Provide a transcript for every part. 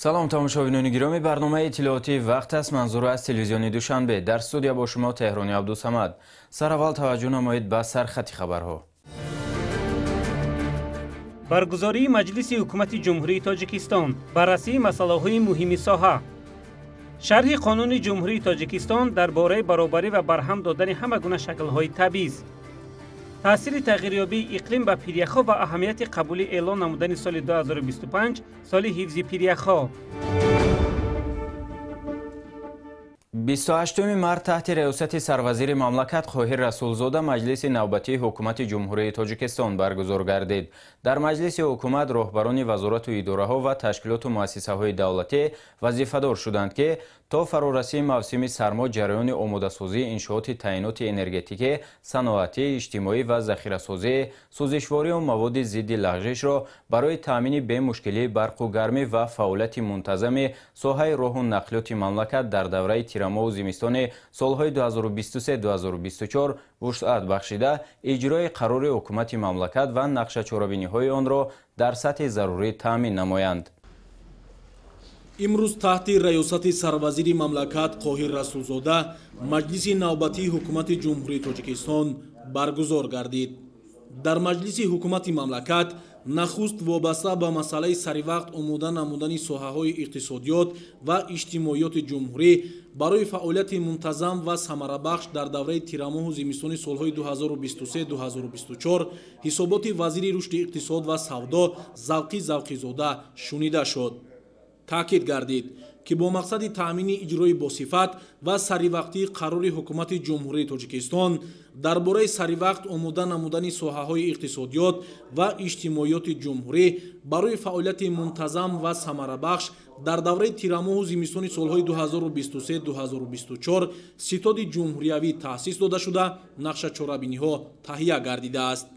سلام تماشاچیان گرامی، برنامه اطلاعاتی وقت است. منظور از تلویزیون دوشنبه. در استودیو با شما تهرانی عبدالصمد. سر اول توجه نمایید به سرخط خبرها. برگزاری مجلس حکومت جمهوری تاجیکستان، بررسی مسائل مهم ساحه. شرح قانون جمهوری تاجیکستان درباره برابری و برهم دادن همه گونه شکل‌های تبعیض. تأثیر تغییریابی اقلیم به پیریخ‌ها و اهمیت قبول اعلان نمودن سال 2025 سال حفظ پیریخ‌ها. 28 مارس تحت ریاست سروزیر مملکت خواهر رسولزاده مجلس نوبتی حکومت جمهوری تاجیکستان برگزار گردید. در مجلس حکومت رهبران وزارت و اداره‌ها و تشکیلات و مؤسسه‌های دولتی وظیفه‌دار شدند که تا فرارسی موسم سرما جریان آماده‌سازی انشاءات تعینات انرژتیکی، صنعتی، اجتماعی و ذخیره‌سازی، سوزشواری و مواد ضد لغزش را برای تامین به مشکلی برق و گرمی و فعالیت منتظم ساحه راه و نقلیات مملکت در دوره تیرما و زمستان سالهای 2023-2024 وسعت بخشیده اجرای قرار حکومت مملکت و نقشه چاره‌بینی‌های آن را در سطح ضروری تامین نمایند. امروز تحت ریاست سروزیر مملکت قاهر رسولزاده مجلس نوبتی حکومت جمهوری تاجیکستان برگزار گردید. در مجلس حکومت مملکت نخست وابسته به مسئله سریوقت آماده نمودن ساحه‌های اقتصادیات و اجتماعیات جمهوری برای فعالیت منتظم و ثمره‌بخش در دوره تیرماه و زمستان سالهای 2023-2024 حسابات وزیر رشد اقتصاد و سودا زوقی زاده شنیده شد. تاکید گردید که با مقصد تأمین اجرای باصفت و سریوقتی قرار حکومت جمهوری تاجیکستان درباره سریوقت آماده نمودن ساحه‌های اقتصادیات و اجتماعیات جمهوری برای فعالیت منتظم و ثمره‌بخش در دوره تیرماه و زمستان سالهای 2023-2024 ستاد جمهوریوی تأسیس داده شده نقشه چاره‌بینی‌ها تهیه گردیده است.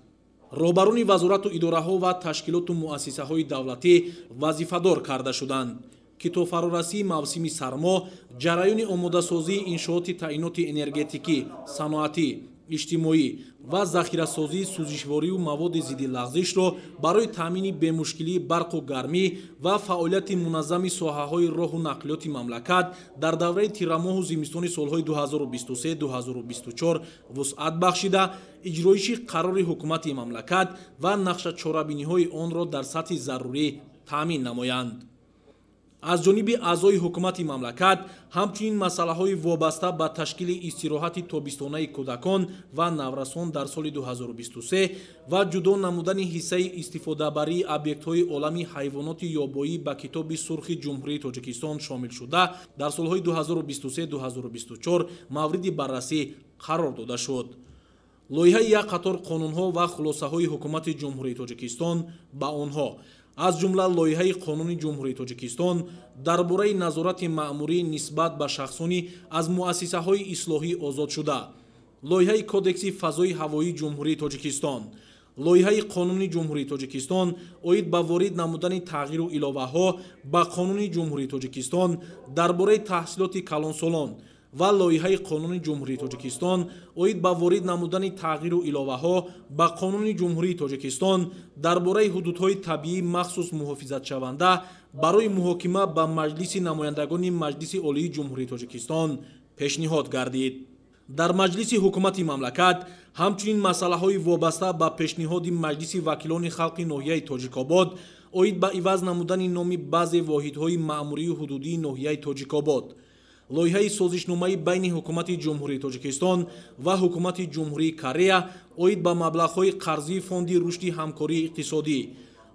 رهبران وزارت و اداره‌ها و تشکیلات و مؤسسه‌های دولتی وظیفه‌دار کرده شدند که تا فرارسی موسم سرما جریان آماده‌سازی انشاءات تعینات انرژتیکی، صنعتی، اجتماعی و ذخیره‌سازی سوزشواری و مواد ضد لغزش را برای تامین به مشکلی برق و گرمی و فعالیت منظم ساحه‌های راه و نقلیات مملکت در دوره تیرماه و زمستان سالهای 2023-2024 وسعت بخشیده اجرایش قرار حکومت مملکت و نقشه چاره‌بینی‌های آن را در سطح ضروری تامین نمایند. از جانب اعضای حکومت مملکت همچنین مسائل وابسته به تشکیل استراحت تابستانه کودکان و نورسان در سال 2023 و جدا نمودن حصه استفاده بری ابیکت‌های عالمی حیوانات یابایی به کتاب سرخ جمهوری تاجیکستان شامل شده در سالهای 2023-2024 مورد بررسی قرار داده شد. لایحه یک قطار قانون‌ها و خلاصه‌های حکومت جمهوری تاجیکستان به آنها از جمله لایحه قانون جمهوری تاجیکستان درباره نظارت مأموری نسبت به شخصانی از مؤسسه‌های اصلاحی آزاد شده، لایحه کودکس فضای هوایی جمهوری تاجیکستان، لایحه قانون جمهوری تاجیکستان اوید به وارد نمودن تغییر و الовه‌ها به قانون جمهوری تاجیکستان درباره تحصیلات کلانسالان و لایحه قانون جمهوری تاجیکستان اوید به وارد نمودن تغییر و الовه‌ها به قانون جمهوری تاجیکستان درباره حدودهای طبیعی مخصوص محافظت شونده برای محاکمه به مجلس نمایندگان مجلس عالی جمهوری تاجیکستان پیشنهاد گردید. در مجلس حکومت مملکت همچنین مسائل وابسته به پیشنهاد مجلس وکیلان خلق ناحیه تاجیک‌آباد اوید به عوض نمودن نام بعضی واحدهای مأموری و حدودی ناحیه تاجیک‌آباد، لایحه سازشنامه بین حکومت جمهوری تاجیکستان و حکومت جمهوری کره اوید به مبلغ‌های قرضی فوند رشد همکاری اقتصادی،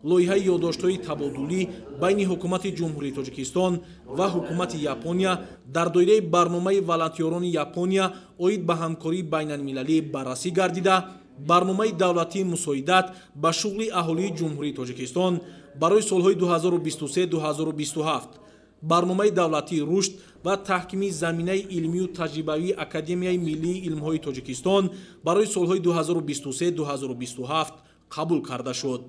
لایحه یادداشت‌های تبادلی بین حکومت جمهوری تاجیکستان و حکومت یاپونیا در دایره برنامه ولنتیاران یاپونیا اوید به همکاری بین‌المللی بررسی گردیده، برنامه دولتی مساعدت به شغل اهالی جمهوری تاجیکستان برای سالهای 2023-2027، برنامه دولتی رشد و تحکیم زمینه علمی و تجربوی اکادمیای ملی علم‌های تاجیکستان برای سالهای 2023-2027 قبول کرده شد.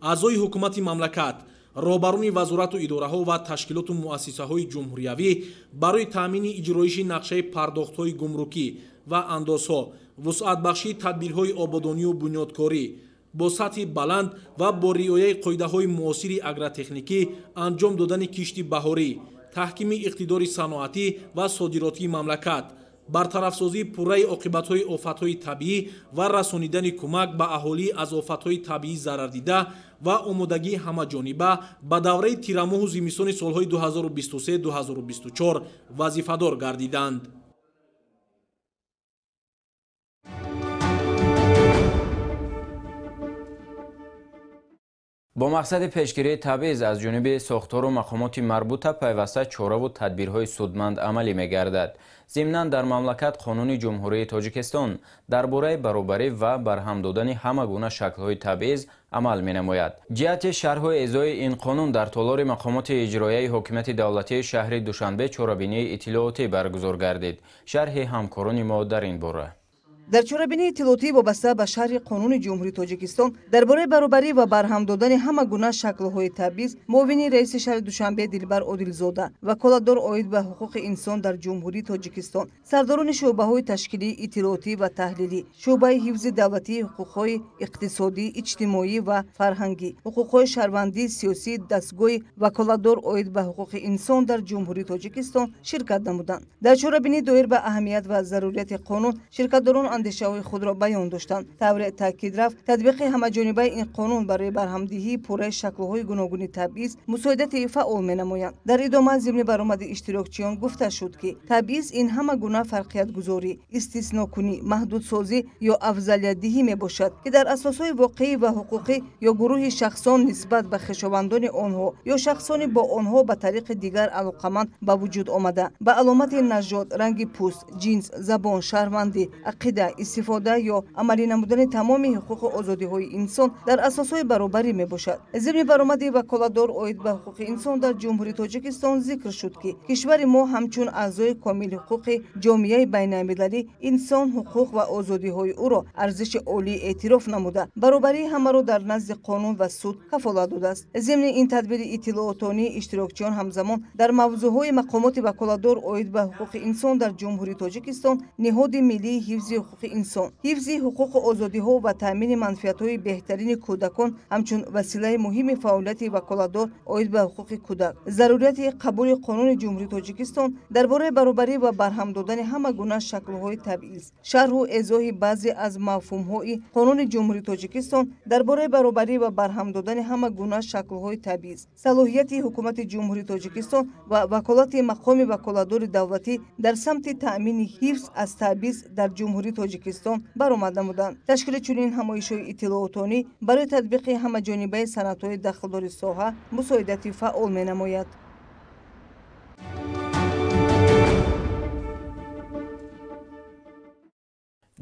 اعضای حکومت مملکت، رهبران وزارت و اداره‌ها و تشکیلات و مؤسسه‌های جمهوریوی برای تامین اجرایش نقشه پرداخت‌های گمرکی و اندازها، وسعت بخشی تدبیرهای آبادانی و بنیادکاری، бо сатҳи баланд ва бо риояи қоидаҳои муосири агротехникӣ анҷом додани кишти баҳорӣ, таҳкими иқтидори саноатӣ ва содиротии мамлакат, бартарафсозии пурраи оқибатҳои офатҳои табиӣ ва расонидани кӯмак ба аҳолӣ аз офатҳои табиӣ зарардида ва омодагии ҳамаҷониба ба давраи тирамоҳу зимистони солҳои 2023-2024 вазифадор гардиданд. бо мақсади пешгирии табъиз аз ҷониби сохтору мақомоти марбута пайваста чораву тадбирҳои судманд амалӣ мегардад. зимнан дар мамлакат қонуни ҷумҳурии тоҷикистон дар бораи баробарӣ ва барҳам додани ҳама гуна шаклҳои табъиз амал менамояд. ҷиҳати шарҳу эъзои ин қонун дар толори мақомоти иҷроияи ҳокимияти давлатии шаҳри Душанбе чорабинии иттилоотӣ баргузор гардид. шарҳи ҳамкорони мо дар ин бора. дар чорабинии иттилоотӣ вобаста ба шарҳи қонуни ҷумҳурии тоҷикистон дар бораи баробарӣ ва барҳам додани ҳама гуна шаклҳои табъиз, муовини раиси шаҳри Душанбе Дилбар Одилзода, ваколатдор оид ба ҳуқуқи инсон дар ҷумҳурии Тоҷикистон, сардорони шуъбаҳои ташкилӣ, иттилоотӣ ва таҳлилӣ, шуъбаи ҳифзи давлатии ҳуқуқҳои иқтисодӣ, иҷтимоӣ ва фарҳангӣ, ҳуқуқҳои шаҳрвандӣ, сиёсӣ, дастгоҳи ваколатдор оид ба ҳуқуқи инсон дар ҷумҳурии Тоҷикистон ширкат намуданд. дар чорабинӣ доир ба аҳамият ва зарурияти қонун, ширкатдорон андешаҳои худро баён доштанд. тавре таъкид рафт, татбиқи ҳамаҷонибаи ин қонун барои барҳамдиҳии пурраи шаклҳои гуногуни табъиз мусоидати фаъол менамояд. дар идома зимни баромади иштирокчиён гуфта шуд ки табъиз ин ҳама гуна фарқиятгузорӣ, истиснокунӣ, маҳдудсозӣ ё афзалиятдиҳӣ мебошад, ки дар асосҳои воқеӣ ва ҳуқуқӣ ё гурӯҳи шахсон нисбат ба хешовандони онҳо ё шахсони бо онҳо ба тариқи дигар алоқаманд ба вуҷуд омада, ба аломати нажод, ранги пӯст, ҷинс, забон, шаҳрвандӣ, ақида, истифода ё амалӣ намудани тамоми ҳуқуқу озодиҳои инсон дар асосҳои баробарӣ мебошад. зимни баромади ваколатдор оид ба ҳуқуқи инсон дар ҷумҳурии Тоҷикистон зикр шуд ки кишвари мо ҳамчун аъзои комили ҳуқуқи ҷомеаи байналмилалӣ инсон ҳуқуқ ва озодиҳои ӯро арзиши олӣ эътироф намуда, баробарии ҳамаро дар назди қонун ва суд кафолат додааст. зимни ин тадбири иттилоотонии иштирокчиён ҳамзамон дар мавзӯъҳои мақомоти ваколатдор оид ба ҳуқуқи инсон дар ҷумҳурии Тоҷикистон, ниҳоди миллии ҳифзи ҳуқуқи инсон, ҳифзи ҳуқуқу озодиҳо ва таъмини манфиатҳои беҳтарини кӯдакон ҳамчун василаи муҳими фаъолияти ваколатдор оид ба ҳуқуқи кӯдак, зарурияти қабули қонуни ҷумҳурии Тоҷикистон дар бораи баробарӣ ва барҳам додани ҳама гуна шаклҳои табъиз, шарҳу эзоҳи баъзе аз мафҳумҳои қонуни ҷумҳурии Тоҷикистон дар бораи баробарӣ ва барҳам додани ҳама гуна шаклҳои табъиз, салоҳияти ҳукумати ҷумҳурии Тоҷикистон ва ваколати мақоми ваколатдори давлатӣ дар самти таъмини ҳифз аз табъиз дар ҷумҳурии Тоҷикистон баромад намуданд. ташкили чунин ҳамоишҳои иттилоотонӣ барои татбиқи ҳамаҷонибаи санадҳои дахлдори соҳа мусоидати фаъол менамояд.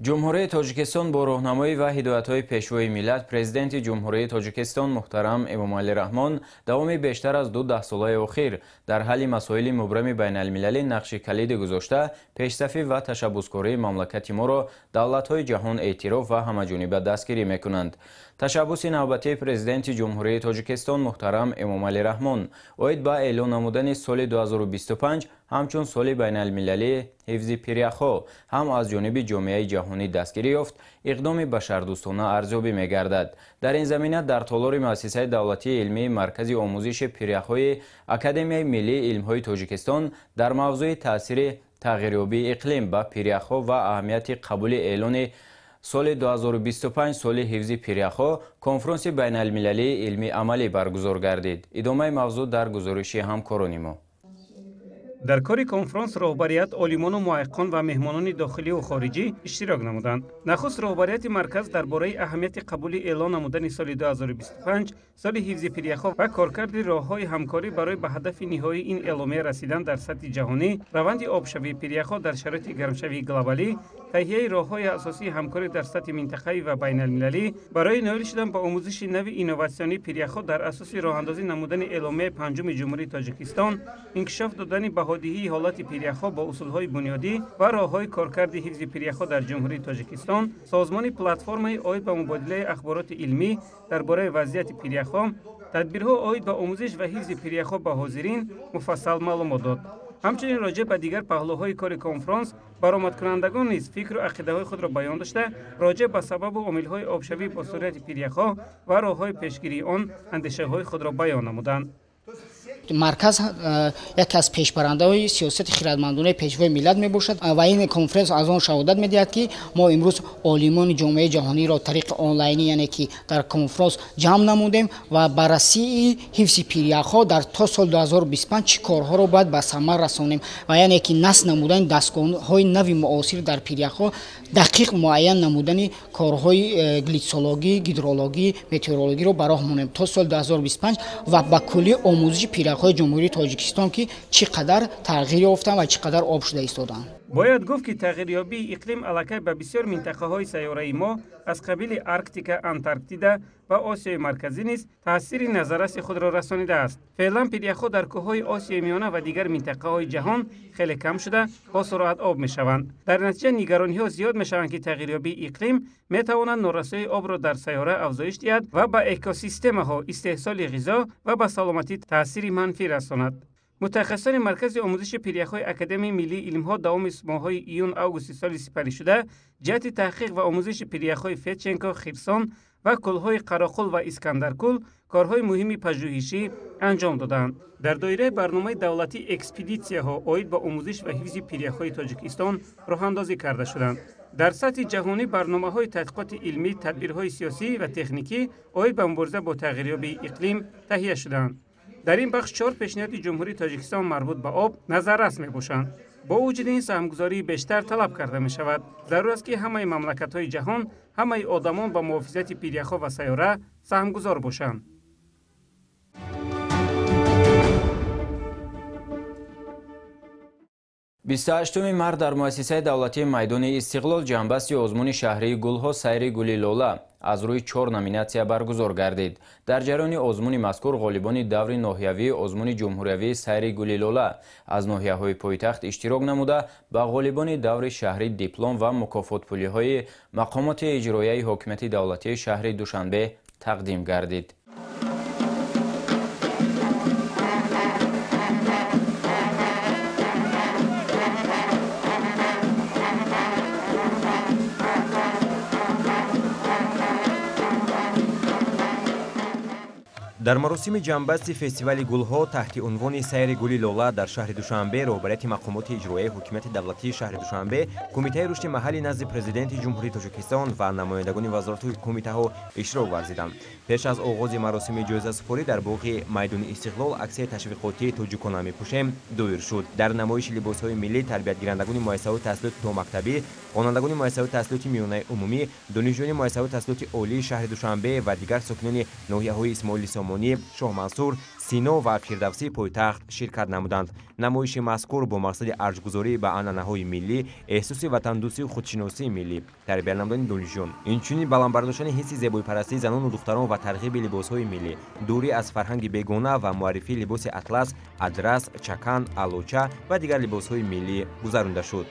ҷумҳурии Тоҷикистон бо роҳнамоӣ ва ҳидоятҳои пешвои миллат президенти ҷумҳурии Тоҷикистон муҳтарам Эмомалӣ Раҳмон давоми бештар аз 2 даҳсолаи охир дар ҳалли масоили мубрами байналмилалӣ нақши калидӣ гузошта, пешсафӣ ва ташаббускории мамлакати моро давлатҳои ҷаҳон эътироф ва ҳамаҷониба дастгирӣ мекунанд. ташаббуси навбатии президенти ҷумҳурии Тоҷикистон муҳтарам Эмомалӣ Раҳмон оид ба эълон намудани соли 2025 ҳамчун соли байналмилалии ҳифзи пиряхҳо ҳам аз ҷониби ҷомеаи ҷаҳонӣ дастгирӣ ёфт, иқдоми башардӯстона арзёбӣ мегардад. дар ин замина дар толори муассисаи давлатии илмии маркази омӯзиши пиряхҳои Академияи миллии илмҳои Тоҷикистон дар мавзӯи таъсири тағйирёбии иқлим ба пиряхҳо ва аҳамияти қабули эълони соли 2025 соли ҳифзи пиряхҳо конфронси байналмилалии илмӣ амалӣ баргузор гардид. идомаи мавзӯъ дар гузориши ҳамкорони мо. дар кори конфронс роҳбарият, олимону муҳаққиқон ва меҳмонони дохилию хориҷӣ иштирок намуданд. нахуст роҳбарияти марказ дар бораи аҳамияти қабули эълон намудани соли 2025 соли ҳифзи пиряхҳо ва коркарди роҳҳои ҳамкорӣ барои ба ҳадафи ниҳоии ин эъломия расидан дар сатҳи ҷаҳонӣ, раванди обшавии пиряхҳо дар шароити гармшавии глобалӣ, таҳияи роҳҳои асосии ҳамкорӣ дар сатҳи минтақавӣ ва байналмилалӣ барои ноил шудан ба омӯзиши нави инноватсионии пиряхҳо дар асоси роҳандозӣ намудани эъломияи панҷуми ҷумҳурии Тоҷикистон, инкишоф додани баҳодиҳии ҳолати пиряхҳо бо усулҳои бунёдӣ ва роҳҳои коркарди ҳифзи пиряхҳо дар ҷумҳурии Тоҷикистон, созмони платформаи оид ба мубодилаи ахбороти илмӣ дар бораи вазъияти пиряхҳо, тадбирҳо оид ба омӯзиш ва ҳифзи пиряхҳо ба ҳозирин муфассал маълумот дод. ҳамчунин роҷеъ ба дигар паҳлӯҳои кори конфронс баромадкунандагон низ фикру ақидаҳои худро баён дошта, роҷеъ ба сабабу омилҳои обшавӣ бо суръати пиряхҳо ва роҳҳои пешгирии он андешаҳои худро баён намуданд. марказ яке аз пешбарандаҳои сиёсати хиратмандонаи пешвои миллат мебошад ва ин конференс аз он шаҳодат медиҳад ки мо имрӯз олимони ҷомеаи ҷаҳониро тариқи онлайнӣ яъне ки дар конференс ҷамъ намудем ва баррасии ҳифзи пиряхҳо дар то соли 2025 чӣ корҳоро бояд ба самар расонем ва яъне ки насб намудани дастгоҳҳои нави муосир дар пиряхҳо, дақиқ муайян намудани корҳои глитсологӣ, гидрологӣ, метеорологиро ба роҳ монем то соли 2025 ва ба кулли омӯзиши пиряхҳои ҷумҳурии Тоҷикистон ки чӣ қадар тағйир ёфтанд ва чӣ қадар об шуда истоданд. бояд гуфт ки тағйирёбии иқлим аллакай ба бисёр минтақаҳои сайёраи мо аз қабили Арктика, Антарктида ва Осиёи марказӣ низ таъсири назараси худро расонидааст. Феълан пиряхҳо дар кӯҳҳои Осиёи миёна ва дигар минтақаҳои ҷаҳон хеле кам шуда бо суръат об мешаванд. Дар натиҷа нигарониҳо зиёд мешаванд ки тағйирёбии иқлим метавонад норасоии обро дар сайёра афзоиш диҳад ва ба экосистемаҳо, истеҳсоли ғизо ва ба саломатӣ таъсири манфӣ расонад. мутахассисони маркази омӯзиши пиряхҳои Академияи миллии илмҳо давоми моҳҳои июн-августи соли сипаришуда ҷиҳати таҳқиқ ва омӯзиши пиряхҳои Федченко, Хирсон ва кӯлҳои Қароқул ва Искандаркул корҳои муҳими пажӯҳишӣ анҷом доданд. дар доираи барномаи давлатӣ экспедитсияҳо оид ба омӯзиш ва ҳифзи пиряхҳои Тоҷикистон роҳандозӣ карда шуданд. дар сатҳи ҷаҳонӣ барномаҳои тадқиқоти илмӣ, тадбирҳои сиёсӣ ва техникӣ оид ба мубориза бо тағйирёбии иқлим таҳия шуданд. дар ин бахш 4 пешниҳоди ҷумҳурии Тоҷикистон марбут ба об назаррас мебошанд. бо вуҷуди ин саҳмгузории бештар талаб карда мешавад. зарур аст ки ҳамаи мамлакатҳои ҷаҳон, ҳамаи одамон ба муҳофизати пиряхҳо ва сайёра саҳмгузор бошанд. 28 март дар муассисаи давлатии майдони Истиқлол ҷанбасти озмуни шаҳрии гулҳо сайри гули лола аз рӯи 4 номинатсия баргузор гардид. дар ҷараёни озмуни мазкур ғолибони даври ноҳиявии озмуни ҷумҳуриявии сайри гули лола аз ноҳияҳои пойтахт иштирок намуда ба ғолибони даври шаҳрӣ диплом ва мукофотпулиҳои мақомоти иҷроияи ҳокимияти давлатии шаҳри Душанбе тақдим гардид. дар маросими ҷанбасти фестивали гулҳо таҳти унвони сайри гули лола дар шаҳри Душанбе роҳбарияти мақомоти иҷроияи ҳокимияти давлатии шаҳри Душанбе, Кумитаи рушди маҳаллӣ назди президенти ҷумҳурии Тоҷикистон ва намояндагони вазорату кумитаҳо иштирок варзиданд. пеш аз оғози маросими ҷоизасупорӣ дар боғи майдони Истиқлол аксияи ташвиқотии «Тоҷикона мепӯшем» доир шуд. дар намоиши либосҳои миллӣ тарбиятгирандагони муассисаҳои таҳсилоти томактабӣ, хонандагони муассисаҳои таҳсилоти миёнаи умумӣ, донишҷӯёни муассисаҳои таҳсилоти олии шаҳри Душанбе ва дигар сокинони ноҳияҳои Исмоили Сомонӣ, Шоҳмансур, Сино ва Фирдавсии пойтахт ширкат намуданд. намоиши мазкур бо мақсади арҷгузорӣ ба анъанаҳои миллӣ, эҳсоси ватандӯстию худшиносии миллӣ, тарбия намудани донишҷӯён, инчунин баландбардоштани ҳисси зебоипарастии занону духтарон ва тарғиби либосҳои миллӣ, дурӣ аз фарҳанги бегона ва муаррифии либоси атлас, адрас, чакан, алоча ва дигар либосҳои миллӣ гузаронда шуд.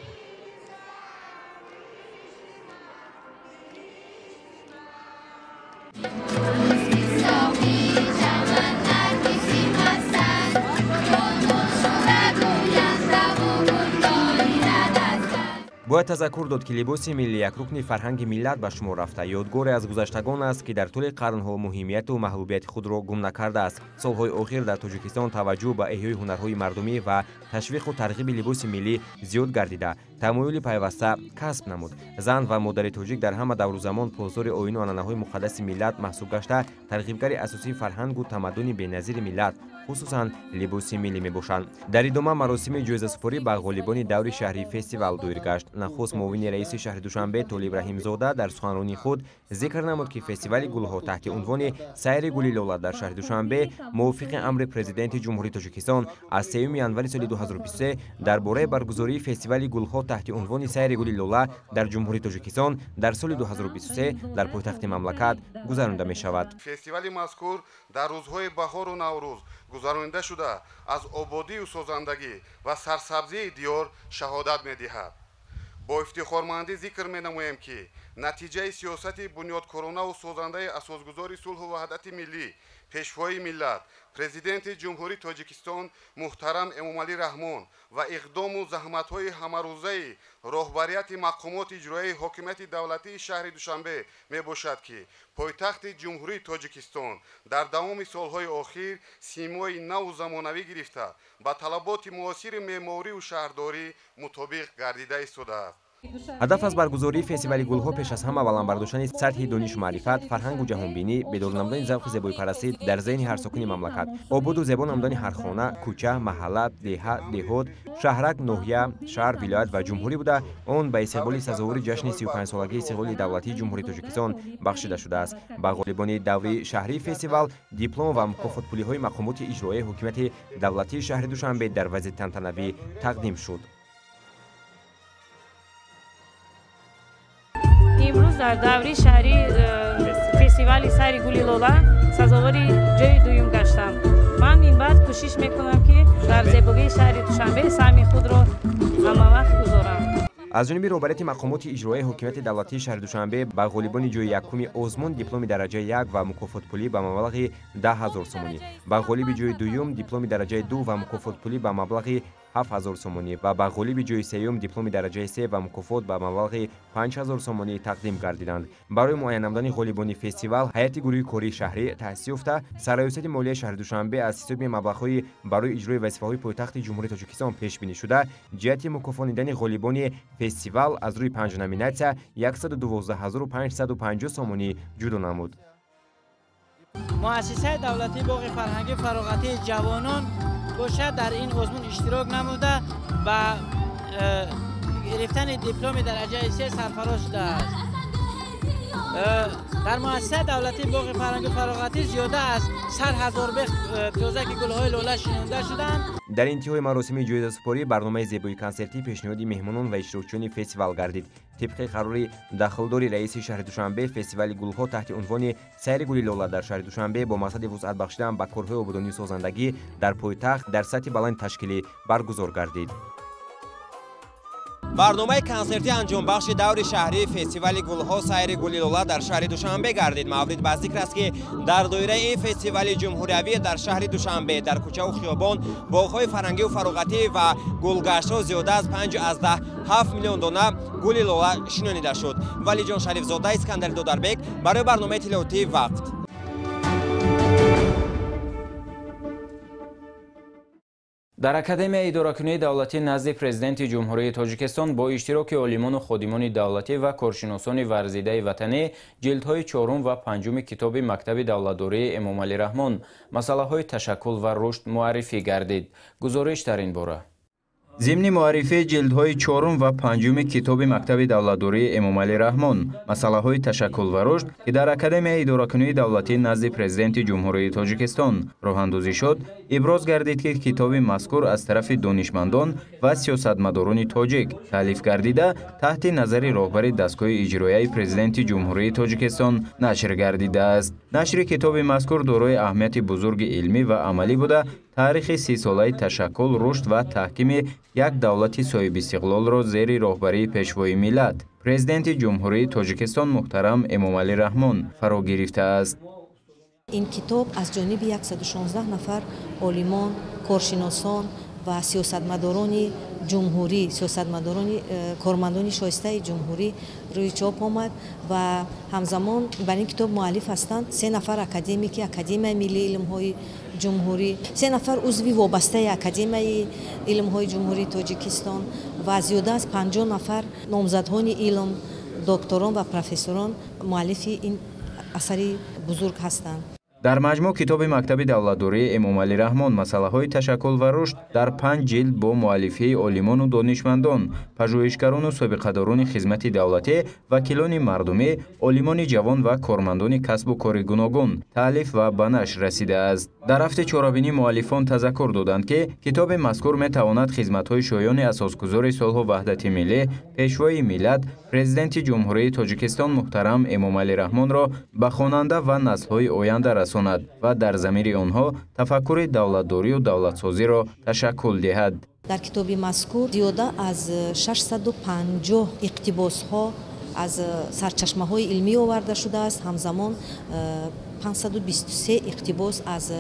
бояд тазаккур дод ки либоси миллӣ як рукни фарҳанги миллат ба шумор рафта, ёдгоре аз гузаштагон аст ки дар тӯли қарнҳо муҳимияту маҳбубияти худро гум накардааст. солҳои охир дар Тоҷикистон таваҷҷӯҳ ба эҳёи ҳунарҳои мардумӣ ва ташвиқу тарғиби либоси миллӣ зиёд гардида, тамоюли пайваста касб намуд. зан ва модари тоҷик дар ҳама даврузамон позори оину анъанаҳои муқаддаси миллат маҳсуб гашта, тарғибгари асосии фарҳангу тамаддуни беназири миллат, хусусан либоси миллӣ мебошанд. дар идома маросими ҷоизасупорӣ ба ғолибони даври шаҳрии фестивал доир гашт. нахуст муовини раиси шаҳри Душанбе Толиб Раҳимзода дар суханронии худ зикр намуд ки фестивали гулҳо таҳти унвони сайри гули лола дар шаҳри Душанбе мувофиқи амри президенти ҷумҳурии Тоҷикистон аз 3 январи соли 2023 дар бораи баргузории фестивали гулҳо таҳти унвони сайри гули лола дар ҷумҳурии Тоҷикистон дар соли 2023 дар пойтахти мамлакат гузаронда мешавад. фестивали мазкур дар рӯзҳои баҳору наврӯз гузаронида шуда аз ободию созандагӣ ва сарсабзии диёр шаҳодат медиҳад. бо ифтихормандӣ зикр менамоем ки натиҷаи сиёсати бунёдкоронаву созандаи асосгузори сулҳу ваҳдати миллӣ пешвои миллат президенти ҷумҳурии тоҷикистон муҳтарам эмомалӣ раҳмон ва иқдому заҳматҳои ҳамарӯзаи роҳбарияти мақомоти иҷроияи ҳокимияти давлатии шаҳри душанбе мебошад ки пойтахти ҷумҳурии тоҷикистон дар давоми солҳои охир симои наву замонавӣ гирифта ба талаботи муосири меъморию шаҳрдорӣ мутобиқ гардида истодааст. ҳадаф аз баргузории фестивали гулҳо пеш аз ҳама баландбардоштани сатҳи донишу маърифат, фарҳангу ҷаҳонбинӣ, бедор намудани завқи зебоипарастӣ дар зеҳни ҳар сокини мамлакат, ободу зебо намудани ҳар хона, кӯча, маҳалла, деҳат, деҳот, шаҳрак, ноҳия, шаҳр, вилоят ва ҷумҳурӣ буда он ба истиқболи сазовори ҷашни 35-солагии истиқлоли давлатии ҷумҳурии тоҷикистон бахшида шудааст. Ба ғолибони даврии шаҳрии фестивал диплом ва мукофотпулиҳои мақомоти иҷроияи ҳокимияти давлатии шаҳри Душанбе дар вазъи тантанавӣ тақдим шуд. имрӯз дар даври шаҳри фестивали сайри гули лола сазовори ҷои дуюм гаштам. ман ин баъд кӯшиш мекунам ки дар зебогии шаҳри Душанбе саҳми худро ҳамавақт гузорам. аз ҷониби роҳбарияти мақомоти иҷроияи ҳокимияти давлатии шаҳри Душанбе ба ғолибони ҷои якуми озмун дипломи дараҷаи 1 ва мукофотпулӣ ба маблағи 10,000 сомонӣ, ба ғолиби ҷои дуюм дипломи дараҷаи 2 ва мукофотпулӣ ба маблағи 7,000 сомонӣ ва ба ғолиби ҷои сеюм дипломи дараҷаи 3 ва мукофот ба маблағи 5,000 сомонӣ тақдим гардиданд. Барои муайян намудани ғолибони фестивал, ҳайати гурӯҳи кории шаҳрӣ таъсис ёфта Сарраёсати молияи шаҳри Душанбе аз ҳисоби маблағҳои барои иҷрои вазифаҳои пойтахти ҷумҳурии Тоҷикистон пешбинӣ шуда, ҷиҳати мукофонидани ғолибони фестивал аз рӯи 5 номинатсия 112,550 сомонӣ ҷудо намуд. муассисаи давлатии боғи фарҳангӣ фароғатии ҷавонон бошад дар ин озмун иштирок намуда ба гирифтани дипломи дараҷаи 3 сарфароз шудааст. дар муассисаи давлатии боғи фарҳангӣ фароғатӣ зиёда аз 100,000 бех пӯзаки гулҳои лола шинонда шуданд. дар интиҳои маросими ҷоизасупорӣ барномаи зебои консертӣ пешниҳоди меҳмонон ва иштирокчиёни фестивал гардид. тибқи қарори дахлдори раиси шаҳри Душанбе, фестивали гулҳо таҳти унвони сайри гули лола дар шаҳри Душанбе бо мақсади вусъат бахшидан ба корҳои ободонии созандагӣ дар пойтахт дар сатҳи баланди ташкилӣ баргузор гардид. барномаи консертӣ анҷомбахши даври шаҳрии фестивали гулҳо сайри гули лола дар шаҳри Душанбе гардид. маврид ба зикр аст ки дар доираи ин фестивали ҷумҳуриявӣ дар шаҳри Душанбе дар кӯчаву хиёбон боғҳои фарҳангиву фароғатӣ ва гулгаштҳо зиёда аз 5,7 миллион дона гули лола шинонида шуд. валиҷон шарифзода, Искандари Додарбек барои барномаи иттилоотии Вақт. дар академияи идоракунии давлатӣ назди президенти ҷумҳурии тоҷикистон бо иштироки олимону ходимони давлатӣ ва коршиносони варзидаи ватанӣ ҷилдҳои 4 ва 5 китоби мактаби давлатдории Эмомалӣ Раҳмон масъалаҳои ташаккул ва рушд муаррифӣ гардид. гузориш дар ин бора. зимни муаррифии ҷилдҳои 4 ва 5 китоби мактаби давлатдории Эмомалӣ Раҳмон масъалаҳои ташаккул ва рушд ки дар академияи идоракунии давлатӣ назди президенти ҷумҳурии тоҷикистон роҳандозӣ шуд, иброз гардид ки китоби мазкур аз тарафи донишмандон ва сиёсатмадорони тоҷик таълиф гардида таҳти назари роҳбари дастгоҳи иҷроияи президенти ҷумҳурии тоҷикистон нашр гардидааст. нашри китоби мазкур дорои аҳамияти бузурги илмӣ ва амалӣ буда таърихи 30 солаи ташаккул, рушд ва таҳкими як давлати соҳибистиқлолро зери роҳбарии пешвои миллат президенти ҷумҳурии тоҷикистон муҳтарам Эмомалӣ Раҳмон фаро гирифтааст. ин китоб аз ҷониби 116 нафар олимон, коршиносон ва сиёсатмадорони ҷумҳурӣ, кормандони шоистаи ҷумҳурӣ рӯи чоп омад ва ҳамзамон бар ин китоб муаллиф ҳастанд 3 нафар академики Академияи миллии илмҳои ҷумҳурӣ, 3 нафар узви вобастаи Академияи илмҳои ҷумҳурии Тоҷикистон ва зиёда аз 50 нафар номзадҳони илм, докторон ва профессорон муаллифи ин асари бузург ҳастанд. дар маҷмӯъ китоби мактаби давлатдории Эмомалӣ Раҳмон масъалаҳои ташаккул ва рушд дар 5 ҷилд бо муаллифии олимону донишмандон, пажӯҳишгарону собиқадорони хизмати давлатӣ, вакилони мардумӣ, олимони ҷавон ва кормандони касбу кори гуногун таълиф ва ба нашр расидааст. дар ҳафти чорабинӣ муаллифон тазаккур доданд ки китоби мазкур метавонад хизматҳои шоёни асосгузори солҳу ваҳдати миллӣ, пешвои миллат, президенти ҷумҳурии Тоҷикистон муҳтарам Эмомалӣ Раҳмонро ба хонанда ва наслҳои оянда расонад ва дар замири онҳо тафаккури давлатдорию давлатсозиро ташаккул диҳад. дар китоби мазкур зиёда аз 650 иқтибосҳо аз сарчашмаҳои илмӣ оварда шудааст. ҳамзамон 523 иқтибос аз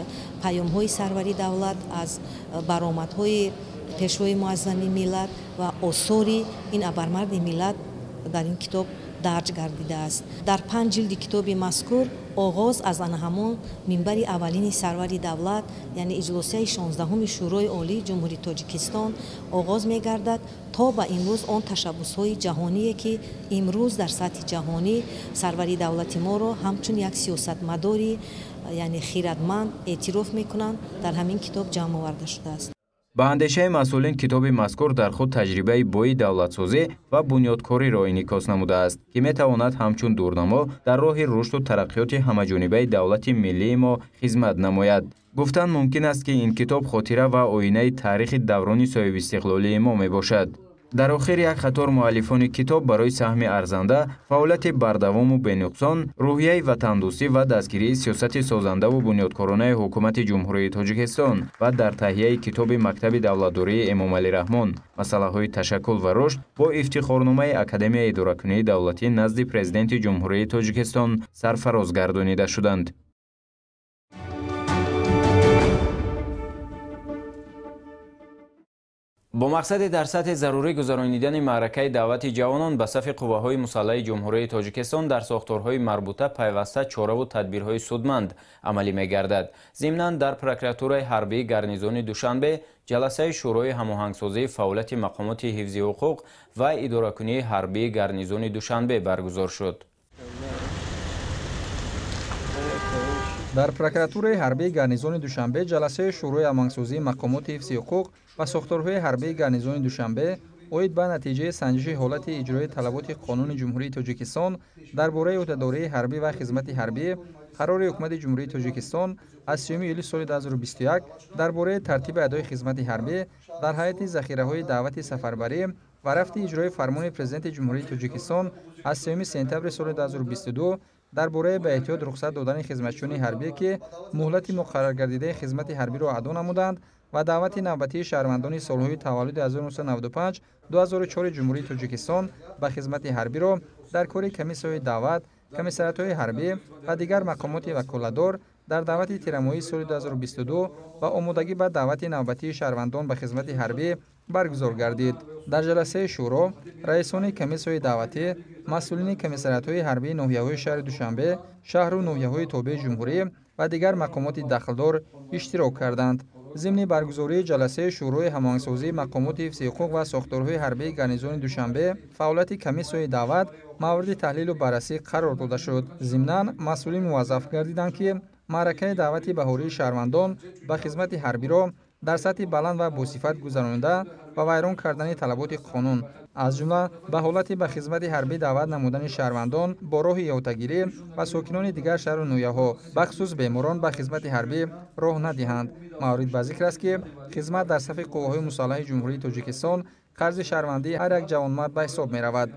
паёмҳои сарвари давлат, аз баромадҳои пешвои муаззами миллат ва осори ин абармарди миллат дар ин китоб дарҷ гардидааст. Дар 5 ҷилди китоби мазкур оғоз аз ана ҳамон минбари аввалини сарвари давлат, яъне иҷлосияи 16-уми шӯрои олии ҷумҳурии Тоҷикистон оғоз мегардад то ба имрӯз он ташаббусҳои ҷаҳоние ки имрӯз дар сатҳи ҷаҳонӣ сарвари давлати моро ҳамчун як сиёсатмадори яъне хиратманд эътироф мекунанд, дар ҳамин китоб ҷамъ оварда шудааст. ба андешаи масъулин китоби мазкур дар худ таҷрибаи бои давлатсозӣ ва бунёдкориро инъикос намудааст, ки метавонад ҳамчун дурнамо дар роҳи рушду тараққиёти ҳамаҷонибаи давлати миллии мо хизмат намояд. гуфтан мумкин аст ки ин китоб хотира ва оинаи таърихи даврони соҳибистиқлолии мо мебошад. дар охир як қатор муаллифони китоб барои саҳми арзанда, фаъолияти бардавому бенуқсон, рӯҳияи ватандӯстӣ ва дастгирии сиёсати созандаву бунёдкоронаи ҳукумати ҷумҳурии Тоҷикистон ва дар таҳияи китоби Мактаби давлатдории Эмомалӣ Раҳмон масъалаҳои ташаккул ва рушд бо ифтихорномаи Академияи идоракунии давлатӣ назди Президенти ҷумҳурии Тоҷикистон сарфароз гардонида шуданд. бо мақсади дар сатҳи зарурӣ гузаронидани маъракаи даъвати ҷавонон ба сафи қувваҳои мусаллаҳи ҷумҳурии Тоҷикистон дар сохторҳои марбута пайваста чораву тадбирҳои судманд амалӣ мегардад. зимнан дар прокуратураи ҳарбии гарнизони Душанбе ҷаласаи шӯрои ҳамоҳангсозии фаъолияти мақомоти ҳифзи ҳуқуқ ва идоракунии ҳарбии гарнизони Душанбе баргузор шуд. дар прокуратураи ҳарбии гарнизони Душанбе ҷаласаи шӯрои ҳамоҳангсозии мақомоти ҳифзи ҳуқуқ ва сохторҳои ҳарбии гарнизони Душанбе оид ба натиҷаи санҷиши ҳолати иҷрои талаботи Қонуни Ҷумҳурии Тоҷикистон дар бораи ӯҳдадории ҳарбӣ ва хизмати ҳарбӣ қарори ҳукумати Ҷумҳурии Тоҷикистон аз 3 июли соли 2021 дар бораи тартиби адои хизмати ҳарбӣ дар ҳайати захираҳои даъвати сафарбарӣ ва рафти иҷрои фармони Президенти Ҷумҳурии Тоҷикистон аз 3 сентябри соли 2022 дар бораи ба эҳтиёт рухсат додани хизматчиёни ҳарбӣ ки муҳлати муқарраргардидаи хизмати ҳарбиро адо намуданд ва даъвати навбатии шаҳрвандони солҳои таваллуди 1995-2004 Ҷумҳурии Тоҷикистон ба хизмати ҳарбиро дар кори комиссияҳои даъват, комиссариатҳои ҳарбӣ ва дигар мақомоти ваколатдор дар даъвати тирамоҳии соли 2022 ва омодагӣ ба даъвати навбатии шаҳрвандон ба хизмати ҳарбӣ баргузор гардид. дар ҷаласаи шӯро раисони комиссияҳои даъватӣ, масъулини комиссариатҳои ҳарбии ноҳияҳои шаҳри Душанбе, шаҳру ноҳияҳои тобеи ҷумҳурӣ ва дигар мақомоти дахлдор иштирок карданд. зимни баргузории ҷаласаи шӯрои ҳамоҳангсозии мақомоти ҳифзи ҳуқуқ ва сохторҳои ҳарбии гарнизони Душанбе фаъолияти комиссияҳои даъват мавриди таҳлилу баррасӣ қарор дода шуд. зимнан масъулин муваззаф гардиданд ки маъракаи даъвати баҳории шаҳрвандон ба хизмати ҳарбиро дар сатҳи баланд ва босифат гузаронида ва вайрон кардани талаботи қонун, аз ҷумла ба ҳолати ба хизмати ҳарбӣ даъват намудани шаҳрвандон бо роҳи иҳотагирӣ ва сокинони дигар шаҳру ноҳияҳо, бахусус беморон ба хизмати ҳарбӣ роҳ надиҳанд. маврид ба зикр аст ки хизмат дар сафи қувваҳои мусаллаҳи ҷумҳурии Тоҷикистон қарзи шаҳрвандии ҳар як ҷавонмард ба ҳисоб меравад.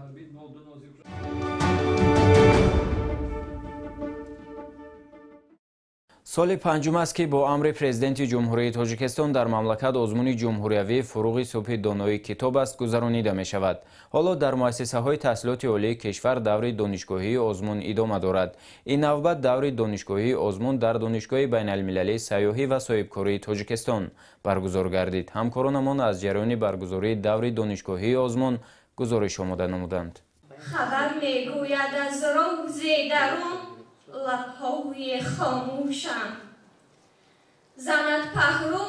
соли панҷум аст ки бо амри Президенти Ҷумҳурии Тоҷикистон дар мамлакат озмуни ҷумҳуриявии фуруғи субҳи донои китоб аст гузаронида мешавад. ҳоло дар муассисаҳои таҳсилоти олии кишвар даври донишгоҳии озмун идома дорад. ин навбат даври донишгоҳии озмун дар донишгоҳи байналмилалии сайёҳӣ ва соҳибкории Тоҷикистон баргузор гардид. ҳамкоронамон аз ҷараёни баргузории даври донишгоҳии озмун гузориш омода намуданд. хабар мегӯяд аз роҳзе дарун лабҳои хомӯшам занад паҳлӯ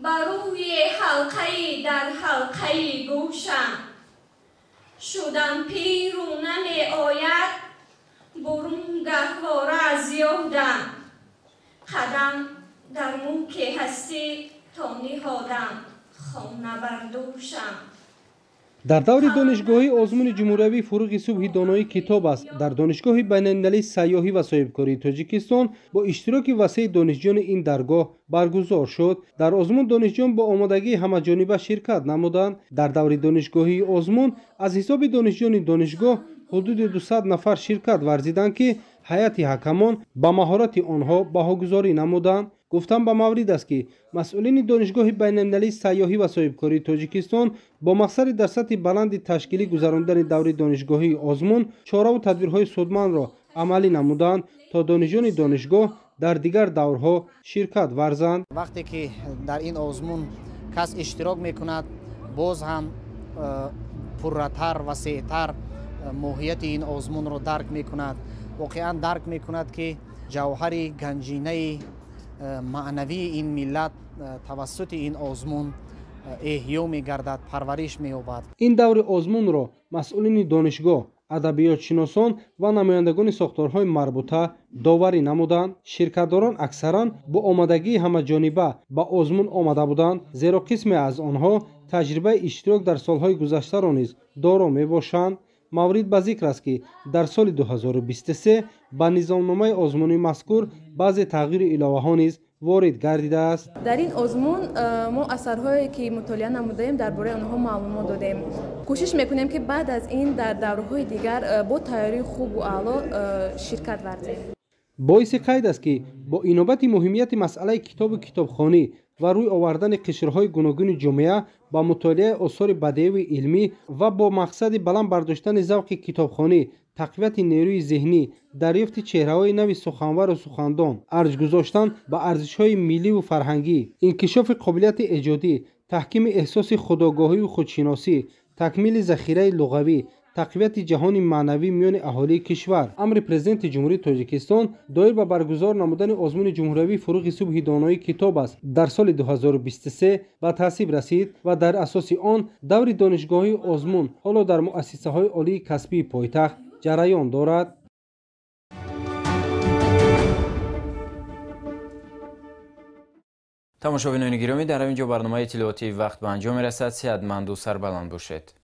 ба рӯи ҳалқаи дар ҳалқаи гӯшам шудам пиру намеояд бурун гаҳвора аз ёдам қадам дар мулки ҳастӣ то ниҳодам хона бар дӯшам. дар даври донишгоҳи озмуни ҷумҳуриявии фуруғи субҳи донои китоб аст дар донишгоҳи байналмилалии сайёҳӣ ва соҳибкории Тоҷикистон бо иштироки васеъи донишҷӯёни ин даргоҳ баргузор шуд. дар озмун донишҷӯён бо омодагии ҳамаҷониба ширкат намуданд. дар даври донишгоҳии озмун аз ҳисоби донишҷӯёни донишгоҳ ҳудуди 200 нафар ширкат варзиданд ки ҳайати ҳакамон ба маҳорати онҳо баҳогузорӣ намуданд. гуфтан ба маврид аст ки масъулини донишгоҳи байналмилалии сайёҳӣ ва соҳибкории Тоҷикистон бо мақсади дар сатҳи баланди ташкилӣ гузарондани даври донишгоҳии озмун чораву тадбирҳои судмандро амалӣ намуданд то донишҷӯёни донишгоҳ дар дигар даврҳо ширкат варзанд. вақте ки дар ин озмун кас иштирок мекунад боз ҳам пурратар васеътар моҳияти ин озмунро дарк мекунад, воқеан дарк мекунад ки ҷавҳари ганҷинаи маънавии ин миллат тавассути ин озмун эҳё мегардад, парвариш меёбад. ин даври озмунро масъулини донишгоҳ, адабиётшиносон ва намояндагони сохторҳои марбута доварӣ намуданд. ширкатдорон аксаран бо омадагии ҳамаҷониба ба озмун омада буданд, зеро қисме аз онҳо таҷрибаи иштирок дар солҳои гузаштаро низ доро мебошанд. маврид ба зикр аст ки дар соли 2023 ба низомномаи озмунии мазкур баъзе тағйири иловаҳо низ ворид гардидааст. дар ин озмун мо асарҳое ки мутолиа намудаем дар бораи онҳо маълумот додем. кӯшиш мекунем ки баъд аз ин дар давраҳои дигар бо тайёрии хубу аъло ширкат варзем. боиси қайд аст ки бо инобати муҳимияти масъалаи китобу китобхонӣ ва рӯй овардани қишрҳои гуногуни ҷомеа ба мутолиаи осори бадеиву илмӣ ва бо мақсади баланд бардоштани завқи китобхонӣ, тақвияти нерӯи зеҳнӣ, дарёфти чеҳраҳои нави суханвару сухандон, арҷ гузоштан ба арзишҳои милливу фарҳангӣ, инкишофи қобилияти эҷодӣ, таҳкими эҳсоси худогоҳиву худшиносӣ, такмили захираи луғавӣ, тақвияти ҷаҳони маънавӣ миёни аҳолии кишвар. амри президенти ҷумҳурии Тоҷикистон доир ба баргузор намудани озмуни ҷумҳуриявии фуруғи субҳи доноӣ китоб аст. дар соли 2023 ба таъсиб расид ва дар асоси он даври донишгоҳии озмун ҳоло дар муассисаҳои олии касбии пойтахт ҷараён дорад. тамошобинони гиромӣ, дар ин ҷо барномаи иттилоотии вақт ба анҷом мерасад. сеҳатманду сарбаланд бошед.